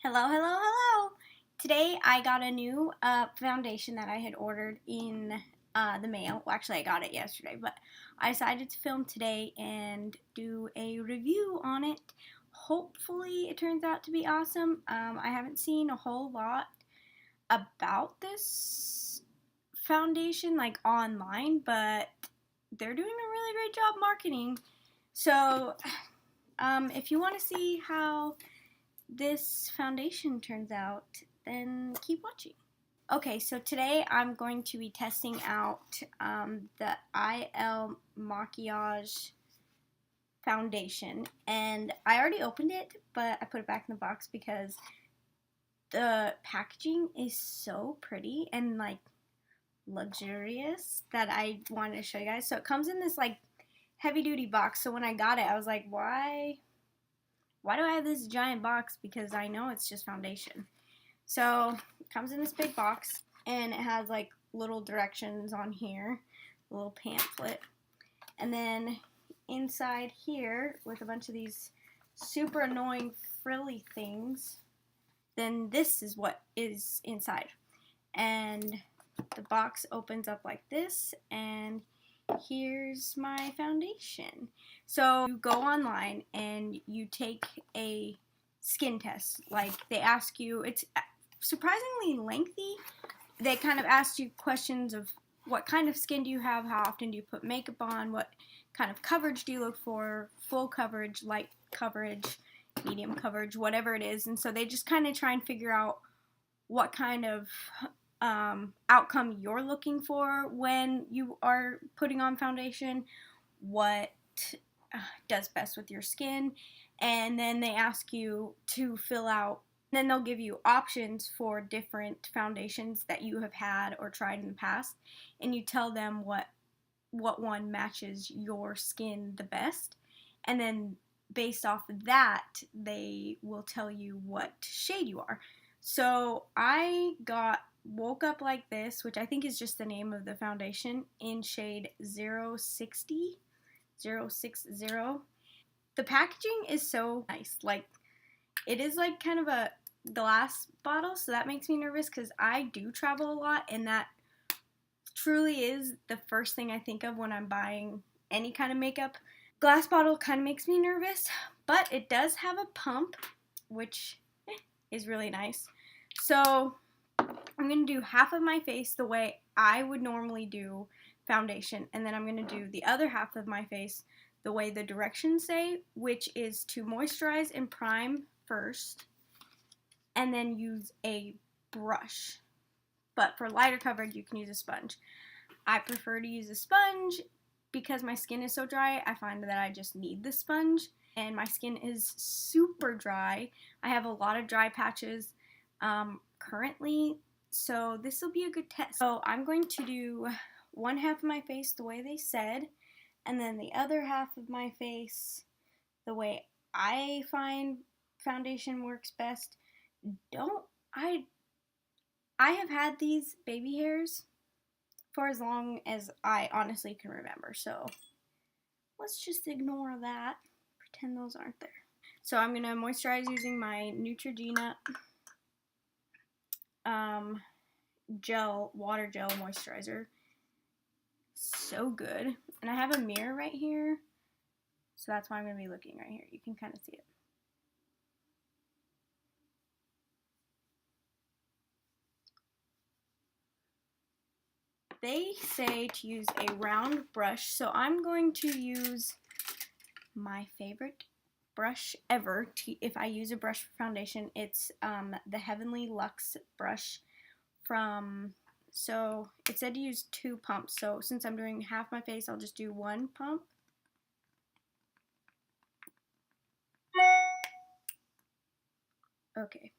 Hello, hello, hello! Today I got a new foundation that I had ordered in the mail. Well, actually, I got it yesterday, but I decided to film today and do a review on it. Hopefully, it turns out to be awesome. I haven't seen a whole lot about this foundation, like online, but they're doing a really great job marketing. So, if you want to see how this foundation turns out, then keep watching. Okay, so today I'm going to be testing out the IL Makiage foundation, and I already opened it, but I put it back in the box because the packaging is so pretty and like luxurious that I wanted to show you guys. So it comes in this like heavy duty box. So when I got it, I was like, why do I have this giant box? Because I know it's just foundation. So it comes in this big box and it has like little directions on here, a little pamphlet. And then inside here with a bunch of these super annoying frilly things, then this is what is inside. And the box opens up like this, and here's my foundation. So you go online and you take a skin test. Like they ask you, it's surprisingly lengthy. They kind of ask you questions of what kind of skin do you have, how often do you put makeup on, what kind of coverage do you look for, full coverage, light coverage, medium coverage, whatever it is. And so they just kind of try and figure out what kind of outcome you're looking for when you are putting on foundation, what does best with your skin, and then they ask you to fill out, then they'll give you options for different foundations that you have had or tried in the past, and you tell them what one matches your skin the best, and then based off of that they will tell you what shade you are. So I woke up like this, which I think is just the name of the foundation, in shade 060. The packaging is so nice. Like, it is like kind of a glass bottle, so that makes me nervous because I do travel a lot, and that truly is the first thing I think of when I'm buying any kind of makeup. Glass bottle kind of makes me nervous, but it does have a pump, which is really nice. So I'm going to do half of my face the way I would normally do foundation, and then I'm going to do the other half of my face the way the directions say, which is to moisturize and prime first, and then use a brush. But for lighter coverage, you can use a sponge. I prefer to use a sponge because my skin is so dry. I find that I just need the sponge, and my skin is super dry. I have a lot of dry patches currently, so this will be a good test. So I'm going to do one half of my face the way they said, and then the other half of my face the way I find foundation works best. I have had these baby hairs for as long as I honestly can remember, so let's just ignore that, pretend those aren't there. So I'm going to moisturize using my Neutrogena water gel moisturizer. So good. And I have a mirror right here, so that's why I'm going to be looking right here. You can kind of see it. They say to use a round brush, so I'm going to use my favorite brush ever. If I use a brush for foundation, it's the Heavenly Luxe brush from, so it said to use 2 pumps, so since I'm doing half my face, I'll just do 1 pump. Okay,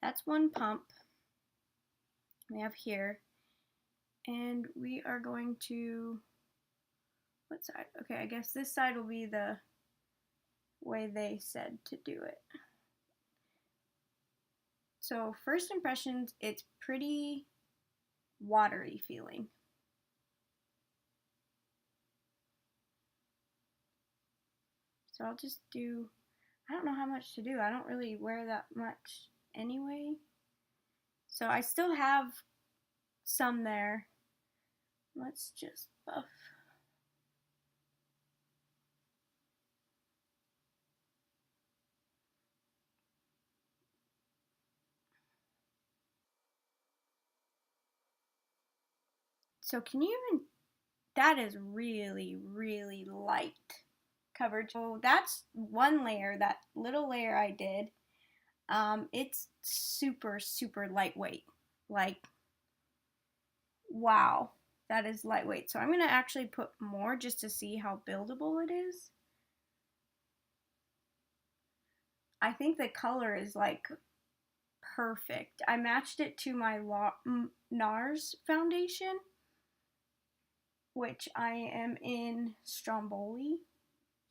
that's 1 pump we have here, and we are going to, what side? Okay, I guess this side will be the way they said to do it. So first impressions, it's pretty watery feeling. So I'll just do I don't know how much to do. I don't really wear that much anyway. So I still have some there. Let's just buff. So can you even, that is really, really light coverage. So that's one layer, that little layer I did. It's super, super lightweight. Like, wow, that is lightweight. So I'm gonna actually put more just to see how buildable it is. I think the color is like perfect. I matched it to my NARS foundation, which I am in Stromboli.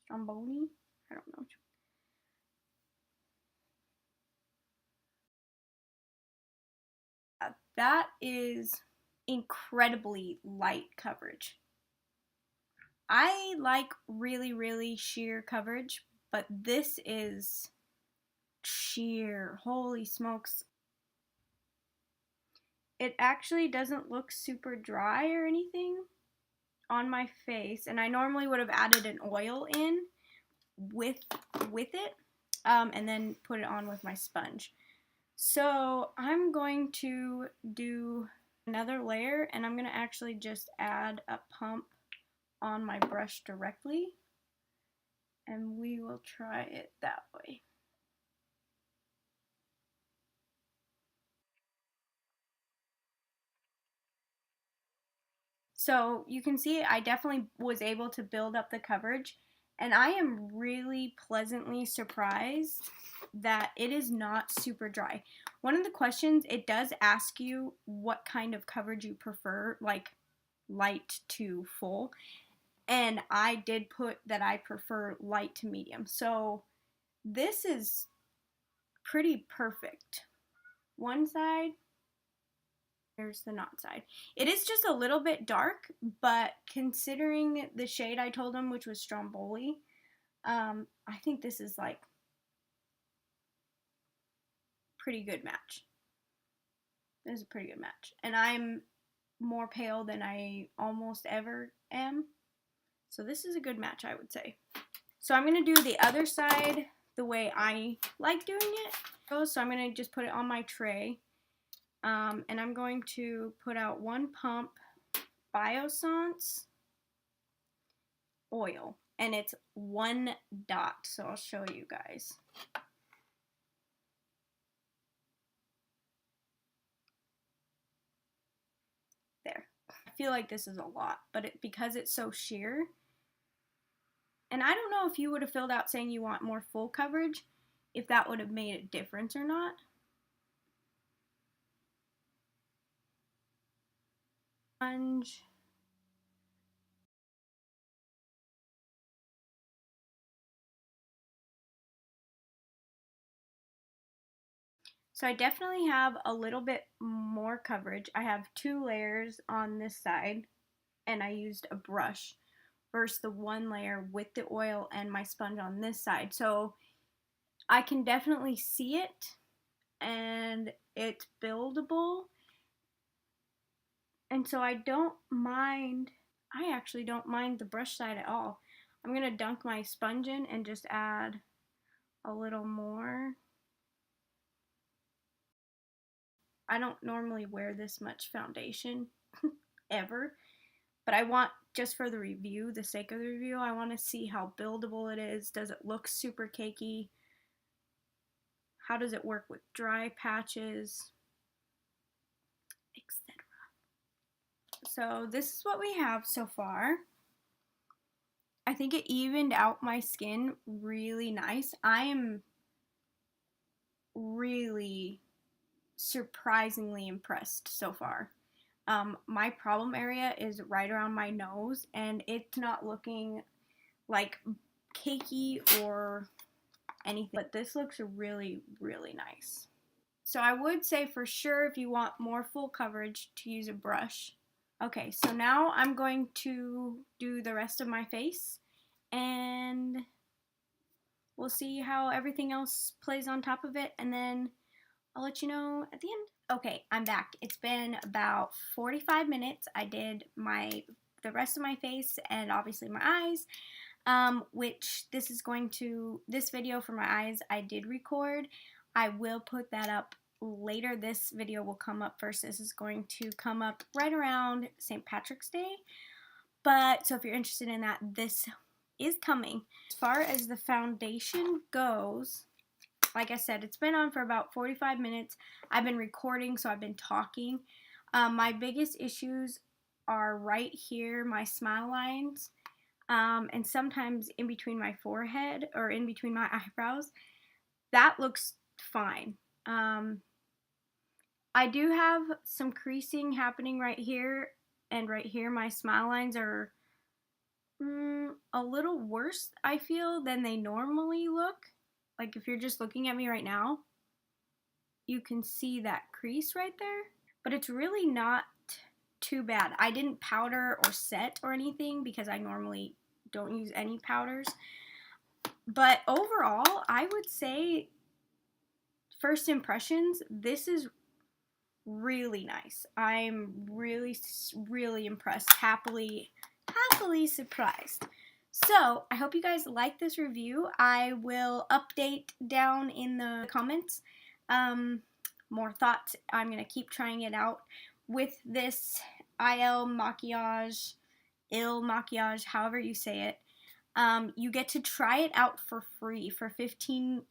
Stromboli? I don't know. That is incredibly light coverage. I like really, really sheer coverage, but this is sheer. Holy smokes. It actually doesn't look super dry or anything on my face, and I normally would have added an oil in with it, and then put it on with my sponge. So I'm going to do another layer, and I'm going to actually just add a pump on my brush directly, and we will try it that way. So you can see I definitely was able to build up the coverage, and I am really pleasantly surprised that it is not super dry. One of the questions, it does ask you what kind of coverage you prefer, like light to full, and I did put that I prefer light to medium. So this is pretty perfect. One side, here's the not side. It is just a little bit dark, but considering the shade I told him, which was Stromboli, I think this is like pretty good match. This is a pretty good match. And I'm more pale than I almost ever am. So this is a good match, I would say. So I'm going to do the other side the way I like doing it. So I'm going to just put it on my tray. And I'm going to put out one pump Biossance oil. And it's one dot. So I'll show you guys. There. I feel like this is a lot, but because it's so sheer. And I don't know if you would have filled out saying you want more full coverage, if that would have made a difference or not. Sponge. So I definitely have a little bit more coverage. I have 2 layers on this side, and I used a brush versus the 1 layer with the oil and my sponge on this side. So I can definitely see it, and it's buildable. And so I don't mind, I actually don't mind the brush side at all. I'm going to dunk my sponge in and just add a little more. I don't normally wear this much foundation ever, but I want, just for the review, the sake of the review, I want to see how buildable it is. Does it look super cakey? How does it work with dry patches, etc. So this is what we have so far. I think it evened out my skin really nice. I am really surprisingly impressed so far. My problem area is right around my nose, and it's not looking like cakey or anything, but this looks really, really nice. So I would say for sure, if you want more full coverage, to use a brush. Okay, so now I'm going to do the rest of my face, and we'll see how everything else plays on top of it, and then I'll let you know at the end. Okay, I'm back. It's been about 45 minutes. I did the rest of my face and obviously my eyes, which this video for my eyes I did record. I will put that up later. This video will come up first. This is going to come up right around St. Patrick's Day. But, so if you're interested in that, this is coming. As far as the foundation goes, like I said, it's been on for about 45 minutes. I've been recording, so I've been talking. My biggest issues are right here, my smile lines, and sometimes in between my forehead or in between my eyebrows. That looks fine. I do have some creasing happening right here and right here. My smile lines are a little worse, I feel, than they normally look. Like if you're just looking at me right now, you can see that crease right there, but it's really not too bad. I didn't powder or set or anything because I normally don't use any powders. But overall, I would say, first impressions, this is really nice. I'm really, really impressed. Happily surprised. So, I hope you guys like this review. I will update down in the comments more thoughts. I'm going to keep trying it out with this IL Makiage, however you say it. You get to try it out for free for 14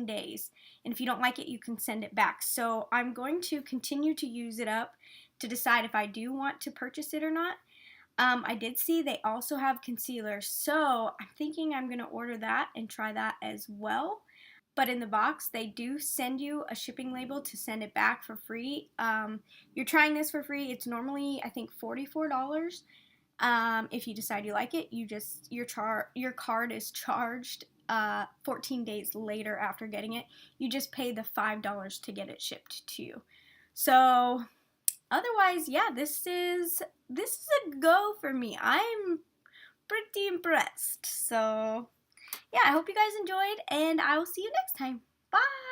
days. And if you don't like it, you can send it back. So I'm going to continue to use it up to decide if I do want to purchase it or not. I did see they also have concealer, so I'm thinking I'm going to order that and try that as well. But in the box, they do send you a shipping label to send it back for free. You're trying this for free. It's normally, I think, $44. If you decide you like it, your card is charged 14 days later after getting it. You just pay the $5 to get it shipped to you. So otherwise, yeah, this is a go for me. I'm pretty impressed. So yeah, I hope you guys enjoyed, and I will see you next time. Bye!